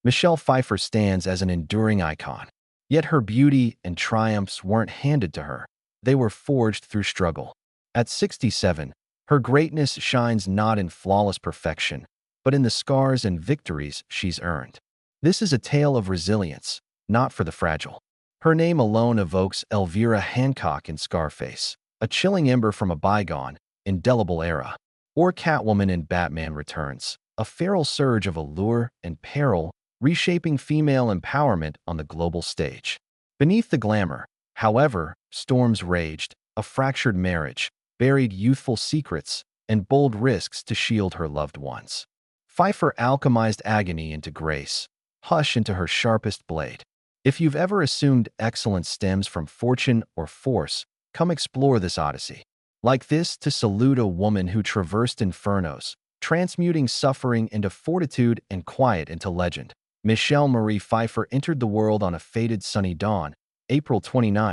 Michelle Pfeiffer stands as an enduring icon. Yet her beauty and triumphs weren't handed to her. They were forged through struggle. At 67, her greatness shines not in flawless perfection, but in the scars and victories she's earned. This is a tale of resilience, not for the fragile. Her name alone evokes Elvira Hancock in Scarface, a chilling ember from a bygone, indelible era. Or Catwoman in Batman Returns, a feral surge of allure and peril, reshaping female empowerment on the global stage. Beneath the glamour, however, storms raged, a fractured marriage, buried youthful secrets, and bold risks to shield her loved ones. Pfeiffer alchemized agony into grace, hush into her sharpest blade. If you've ever assumed excellence stems from fortune or force, come explore this odyssey. Like this, to salute a woman who traversed infernos, transmuting suffering into fortitude and quiet into legend. Michelle Marie Pfeiffer entered the world on a faded sunny dawn, April 29,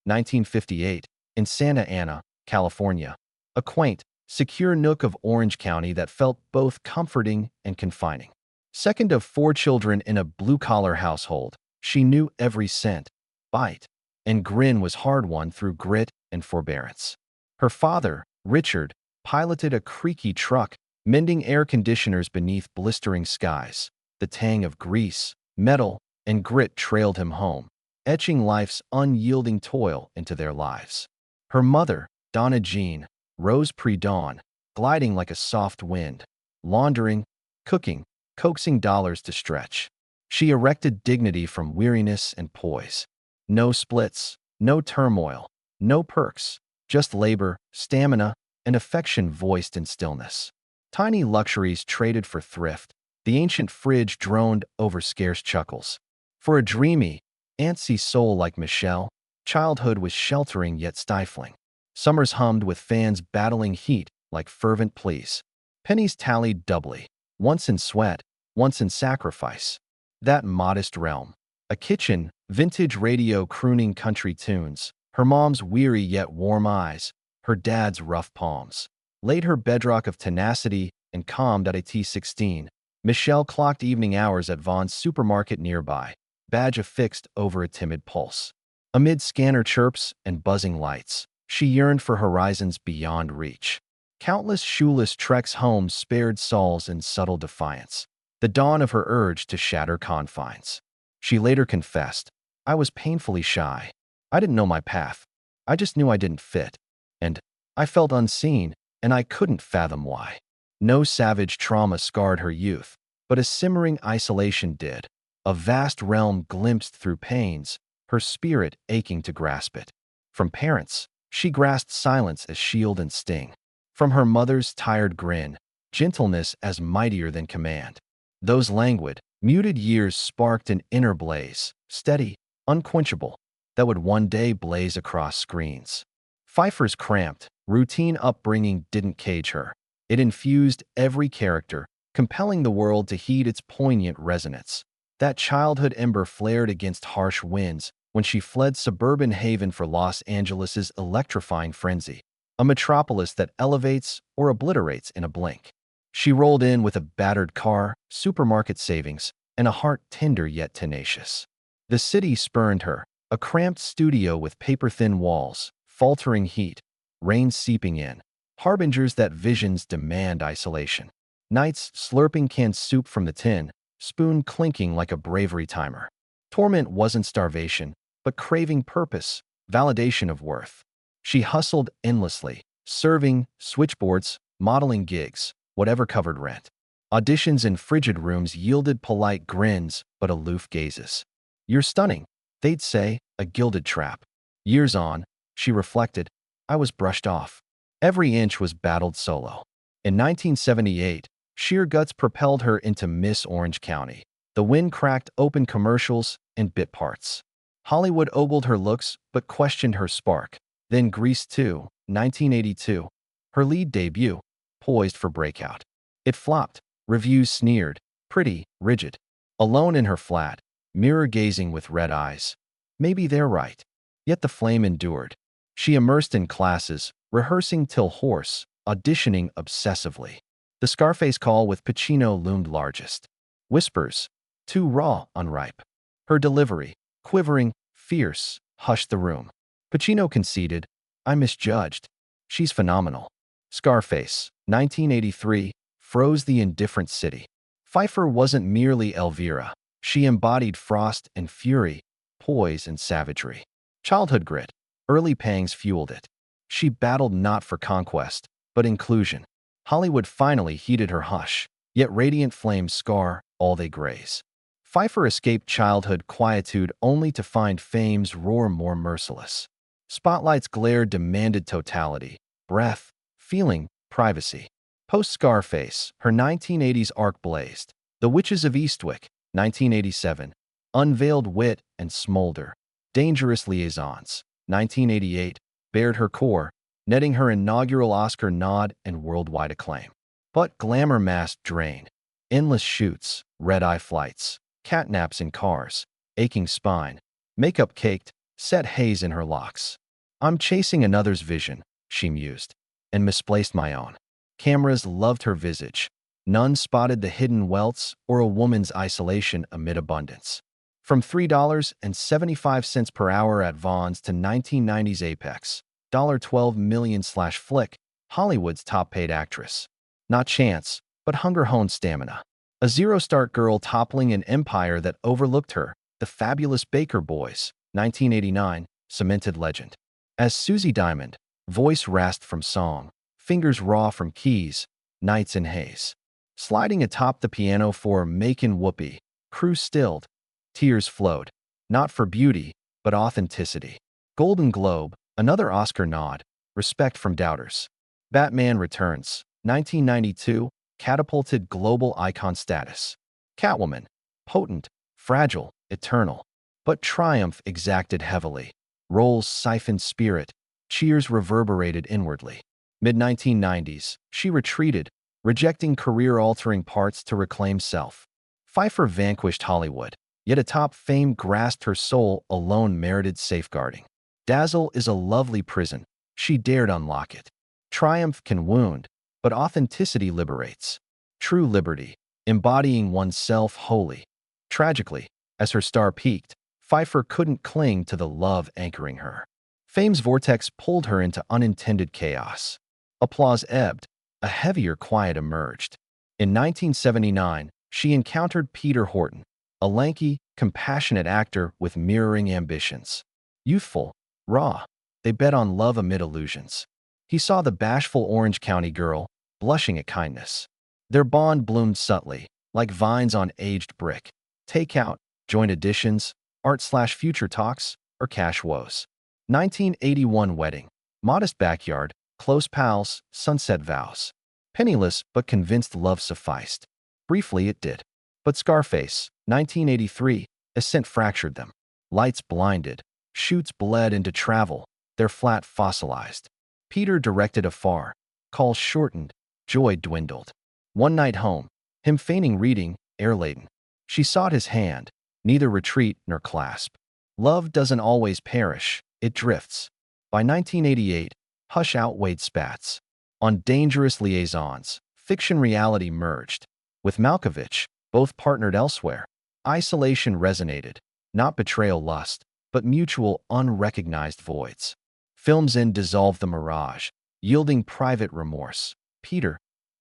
1958, in Santa Ana, California, a quaint, secure nook of Orange County that felt both comforting and confining. Second of four children in a blue-collar household, she knew every scent, bite, and grin was hard-won through grit and forbearance. Her father, Richard, piloted a creaky truck, mending air conditioners beneath blistering skies. The tang of grease, metal, and grit trailed him home, etching life's unyielding toil into their lives. Her mother, Donna Jean, rose pre-dawn, gliding like a soft wind, laundering, cooking, coaxing dollars to stretch. She erected dignity from weariness and poise. No splits, no turmoil, no perks, just labor, stamina, and affection voiced in stillness. Tiny luxuries traded for thrift. The ancient fridge droned over scarce chuckles. For a dreamy, antsy soul like Michelle, childhood was sheltering yet stifling. Summers hummed with fans battling heat like fervent pleas. Pennies tallied doubly, once in sweat, once in sacrifice. That modest realm. A kitchen, vintage radio crooning country tunes, her mom's weary yet warm eyes, her dad's rough palms, laid her bedrock of tenacity and calmed at a T16. Michelle clocked evening hours at Vaughn's supermarket nearby, badge affixed over a timid pulse. Amid scanner chirps and buzzing lights, she yearned for horizons beyond reach. Countless shoeless treks home spared souls in subtle defiance, the dawn of her urge to shatter confines. She later confessed, "I was painfully shy. I didn't know my path. I just knew I didn't fit. And I felt unseen, and I couldn't fathom why." No savage trauma scarred her youth, but a simmering isolation did. A vast realm glimpsed through pains, her spirit aching to grasp it. From parents, she grasped silence as shield and sting. From her mother's tired grin, gentleness as mightier than command. Those languid, muted years sparked an inner blaze, steady, unquenchable, that would one day blaze across screens. Pfeiffer's cramped, routine upbringing didn't cage her. It infused every character, compelling the world to heed its poignant resonance. That childhood ember flared against harsh winds when she fled suburban haven for Los Angeles's electrifying frenzy, a metropolis that elevates or obliterates in a blink. She rolled in with a battered car, supermarket savings, and a heart tender yet tenacious. The city spurned her, a cramped studio with paper-thin walls, faltering heat, rain seeping in, harbingers that visions demand isolation. Nights slurping canned soup from the tin, spoon clinking like a bravery timer. Torment wasn't starvation, but craving purpose, validation of worth. She hustled endlessly, serving, switchboards, modeling gigs, whatever covered rent. Auditions in frigid rooms yielded polite grins but aloof gazes. "You're stunning," they'd say, a gilded trap. Years on, she reflected, I was brushed off. Every inch was battled solo. In 1978, sheer guts propelled her into Miss Orange County. The wind cracked open commercials and bit parts. Hollywood ogled her looks but questioned her spark. Then Grease 2, 1982, her lead debut, poised for breakout. It flopped. Reviews sneered. Pretty, rigid. Alone in her flat, mirror-gazing with red eyes. Maybe they're right. Yet the flame endured. She immersed in classes, rehearsing till hoarse, auditioning obsessively. The Scarface call with Pacino loomed largest. Whispers, too raw, unripe. Her delivery, quivering, fierce, hushed the room. Pacino conceded, I misjudged. She's phenomenal. Scarface, 1983, froze the indifferent city. Pfeiffer wasn't merely Elvira. She embodied frost and fury, poise and savagery. Childhood grit, early pangs fueled it. She battled not for conquest, but inclusion. Hollywood finally heeded her hush, yet radiant flames scar all they graze. Pfeiffer escaped childhood quietude only to find fame's roar more merciless. Spotlight's glare demanded totality, breath, feeling, privacy. Post-Scarface, her 1980s arc blazed. The Witches of Eastwick, 1987, unveiled wit and smolder. Dangerous Liaisons, 1988, bared her core, netting her inaugural Oscar nod and worldwide acclaim. But glamour masked drain. Endless shoots, red-eye flights, catnaps in cars, aching spine, makeup caked, set haze in her locks. I'm chasing another's vision, she mused, and misplaced my own. Cameras loved her visage. None spotted the hidden welts or a woman's isolation amid abundance. From $3.75 per hour at Vaughn's to 1990's Apex, $12 million/flick, Hollywood's top-paid actress. Not chance, but hunger-honed stamina. A zero-start girl toppling an empire that overlooked her, the Fabulous Baker Boys, 1989, cemented legend. As Susie Diamond, voice rasped from song, fingers raw from keys, nights in haze. Sliding atop the piano for Macon Whoopi, crew stilled, tears flowed, not for beauty, but authenticity. Golden Globe, another Oscar nod, respect from doubters. Batman Returns, 1992, catapulted global icon status. Catwoman, potent, fragile, eternal. But triumph exacted heavily. Roles siphoned spirit, cheers reverberated inwardly. Mid-1990s, she retreated, rejecting career-altering parts to reclaim self. Pfeiffer vanquished Hollywood, yet atop fame grasped her soul alone merited safeguarding. Dazzle is a lovely prison. She dared unlock it. Triumph can wound, but authenticity liberates. True liberty, embodying oneself wholly. Tragically, as her star peaked, Pfeiffer couldn't cling to the love anchoring her. Fame's vortex pulled her into unintended chaos. Applause ebbed, a heavier quiet emerged. In 1979, she encountered Peter Horton, a lanky, compassionate actor with mirroring ambitions. Youthful, raw, they bet on love amid illusions. He saw the bashful Orange County girl, blushing at kindness. Their bond bloomed subtly, like vines on aged brick. Takeout, joint editions, art/future talks, or cash woes. 1981 wedding. Modest backyard, close pals, sunset vows. Penniless but convinced love sufficed. Briefly it did. But Scarface, 1983, ascent fractured them. Lights blinded. Shoots bled into travel, their flat fossilized. Peter directed afar. Calls shortened. Joy dwindled. One night home, him feigning reading, air-laden. She sought his hand, neither retreat nor clasp. Love doesn't always perish, it drifts. By 1988, hush outweighed spats. On Dangerous Liaisons, fiction-reality merged. With Malkovich, both partnered elsewhere. Isolation resonated, not betrayal-lust, but mutual unrecognized voids. Film's end dissolved the mirage, yielding private remorse. Peter,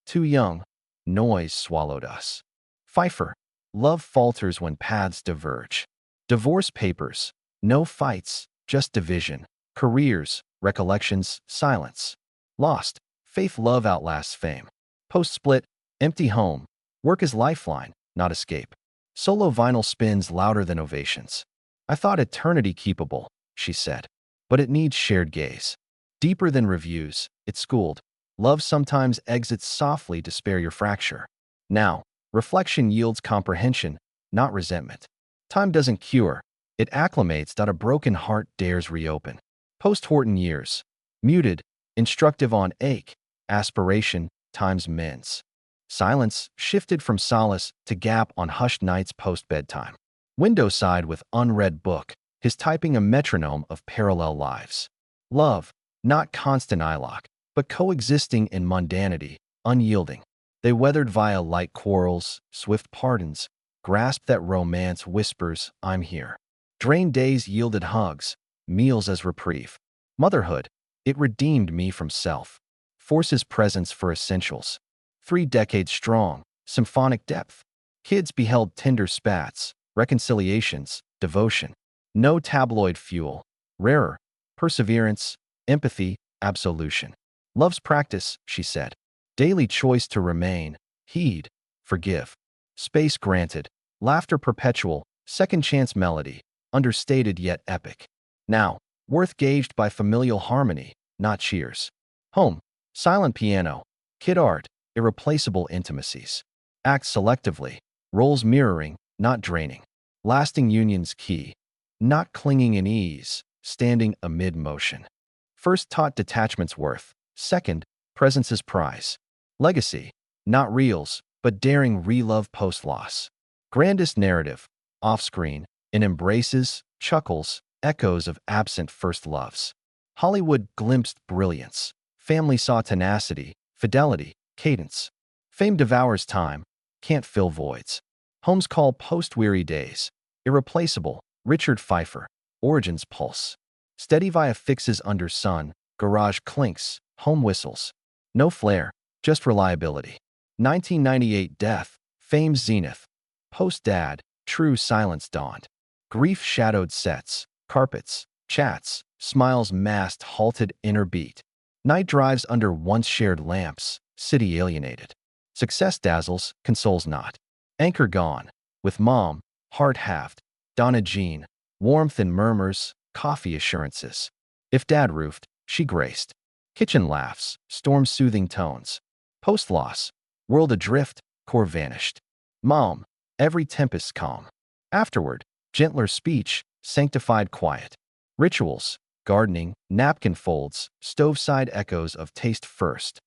too young, noise swallowed us. Pfeiffer, love falters when paths diverge. Divorce papers, no fights, just division. Careers, recollections, silence. Lost, faith love outlasts fame. Post-split, empty home, work is lifeline, not escape. Solo vinyl spins louder than ovations. I thought eternity keepable, she said. But it needs shared gaze. Deeper than reviews, it schooled. Love sometimes exits softly to spare your fracture. Now, reflection yields comprehension, not resentment. Time doesn't cure, it acclimates that a broken heart dares reopen. Post-Horton years. Muted, instructive on ache, aspiration, time's mends. Silence shifted from solace to gap on hushed nights post-bedtime. Window side with unread book, his typing a metronome of parallel lives. Love, not constant eyelock, but coexisting in mundanity, unyielding. They weathered via light quarrels, swift pardons, grasp that romance whispers, I'm here. Drained days yielded hugs, meals as reprieve. Motherhood, it redeemed me from self. Forces presence for essentials. 3 decades strong, symphonic depth. Kids beheld tender spats, reconciliations, devotion. No tabloid fuel. Rarer. Perseverance, empathy, absolution. Love's practice, she said. Daily choice to remain, heed, forgive. Space granted. Laughter perpetual, second chance melody, understated yet epic. Now, worth gauged by familial harmony, not cheers. Home, silent piano, kid art, irreplaceable intimacies. Act selectively, roles mirroring, not draining. Lasting unions key, not clinging in ease, standing amid motion. First taught detachment's worth. Second, presence's prize. Legacy, not reels, but daring relove post-loss. Grandest narrative, off-screen, in embraces, chuckles, echoes of absent first loves. Hollywood glimpsed brilliance. Family saw tenacity, fidelity, cadence. Fame devours time, can't fill voids. Homes call post-weary days. Irreplaceable, Richard Pfeiffer, Origins Pulse. Steady via fixes under sun, garage clinks, home whistles. No flair, just reliability. 1998 Death, Fame's zenith. Post-dad, true silence dawned. Grief shadowed sets, carpets, chats, smiles masked halted inner beat. Night drives under once shared lamps, city alienated. Success dazzles, consoles not. Anchor gone, with mom, heart halved. Donna Jean, warmth in murmurs, coffee assurances. If dad roofed, she graced. Kitchen laughs, storm-soothing tones. Post-loss, world adrift, core vanished. Mom, every tempest calm. Afterward, gentler speech, sanctified quiet. Rituals, gardening, napkin folds, stove-side echoes of taste first.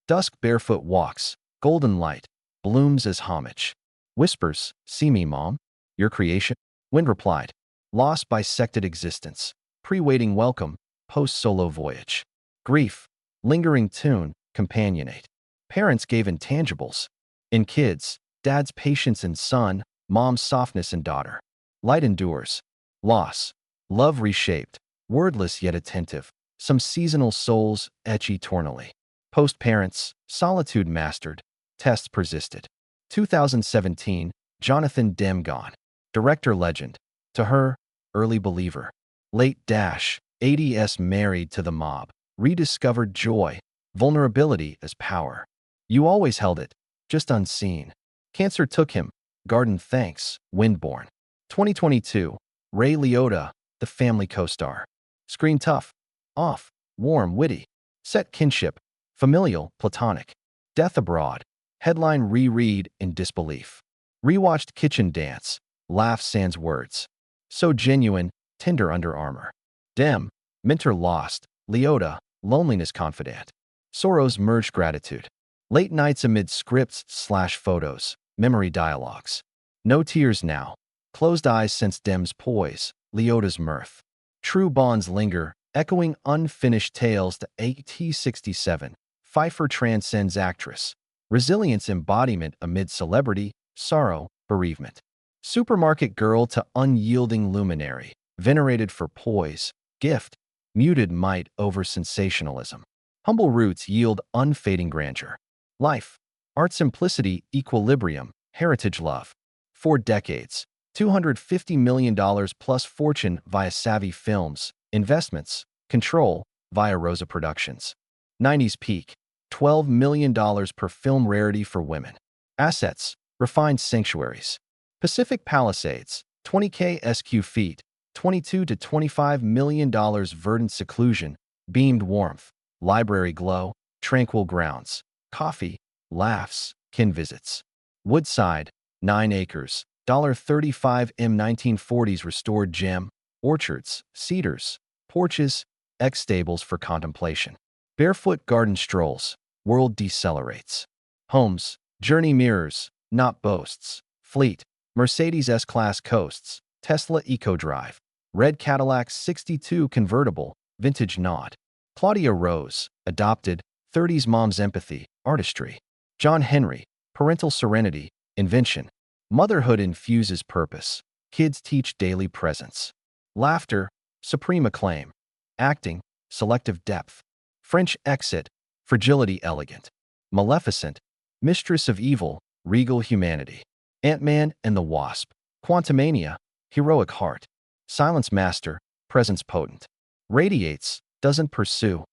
Dusk barefoot walks, golden light, blooms as homage. Whispers, see me, Mom, your creation? Wind replied, loss bisected existence. Pre-waiting welcome, post-solo voyage. Grief, lingering tune, companionate. Parents gave intangibles. In kids, dad's patience in son, mom's softness in daughter. Light endures. Loss, love reshaped, wordless yet attentive. Some seasonal souls etch eternally. Post-parents, solitude mastered, tests persisted. 2017, Jonathan Demme gone. Director legend. To her, early believer. Late dash, ADS married to the mob. Rediscovered joy, vulnerability as power. You always held it, just unseen. Cancer took him, garden thanks, windborn. 2022, Ray Liotta, the family co-star. Screen tough, off, warm, witty. Set kinship, familial, platonic. Death abroad, headline reread in disbelief. Rewatched kitchen dance, laugh sans words. So genuine, tender under armor. Demme, mentor lost, Liotta, loneliness confidant. Sorrows merged gratitude. Late nights amid scripts/photos, memory dialogues. No tears now. Closed eyes sense Demme's poise, Liotta's mirth. True bonds linger, echoing unfinished tales to AT67. Pfeiffer transcends actress. Resilience embodiment amid celebrity, sorrow, bereavement. Supermarket girl to unyielding luminary, venerated for poise, gift, muted might over sensationalism. Humble roots yield unfading grandeur. Life, art simplicity, equilibrium, heritage love. 4 decades, $250 million plus fortune via Savvy Films, investments, control via Rosa Productions. 90s peak, $12 million per film rarity for women. Assets, refined sanctuaries. Pacific Palisades, 20K SQ feet, $22 to $25 million verdant seclusion, beamed warmth, library glow, tranquil grounds, coffee, laughs, kin visits. Woodside, 9 acres, $35 M 1940s restored gem, orchards, cedars, porches, X-stables for contemplation. Barefoot garden strolls, world decelerates. Homes, journey mirrors, not boasts. Fleet, Mercedes S-Class coasts, Tesla EcoDrive. Red Cadillac 62 convertible, vintage not. Claudia Rose, adopted, 30s mom's empathy, artistry. John Henry, parental serenity, invention. Motherhood infuses purpose. Kids teach daily presence. Laughter, supreme acclaim. Acting, selective depth. French exit, fragility elegant. Maleficent, mistress of evil, regal humanity. Ant-Man and the Wasp, Quantumania, heroic heart. Silence master, presence potent. Radiates, doesn't pursue.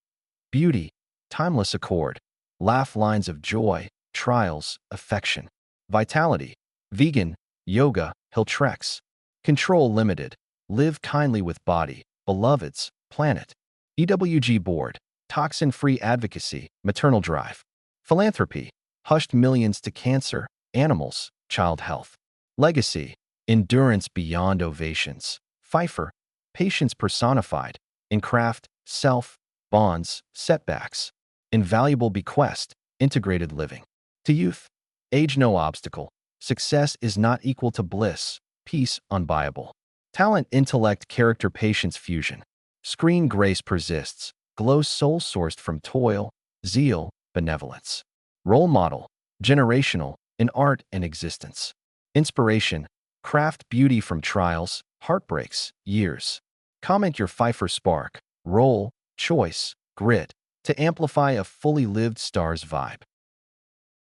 Beauty, timeless accord. Laugh lines of joy, trials, affection. Vitality, vegan, yoga, hill treks. Control limited, live kindly with body, beloveds, planet. EWG board, toxin-free advocacy, maternal drive. Philanthropy, hushed millions to cancer, animals, child health. Legacy, endurance beyond ovations. Pfeiffer, patience personified. In craft, self, bonds, setbacks. Invaluable bequest, integrated living. To youth, age no obstacle. Success is not equal to bliss, peace unbuyable. Talent, intellect, character, patience, fusion. Screen grace persists, glow soul sourced from toil, zeal, benevolence. Role model, generational, in art and existence. Inspiration, craft beauty from trials, heartbreaks, years. Comment your Pfeiffer spark, role, choice, grit, to amplify a fully lived star's vibe.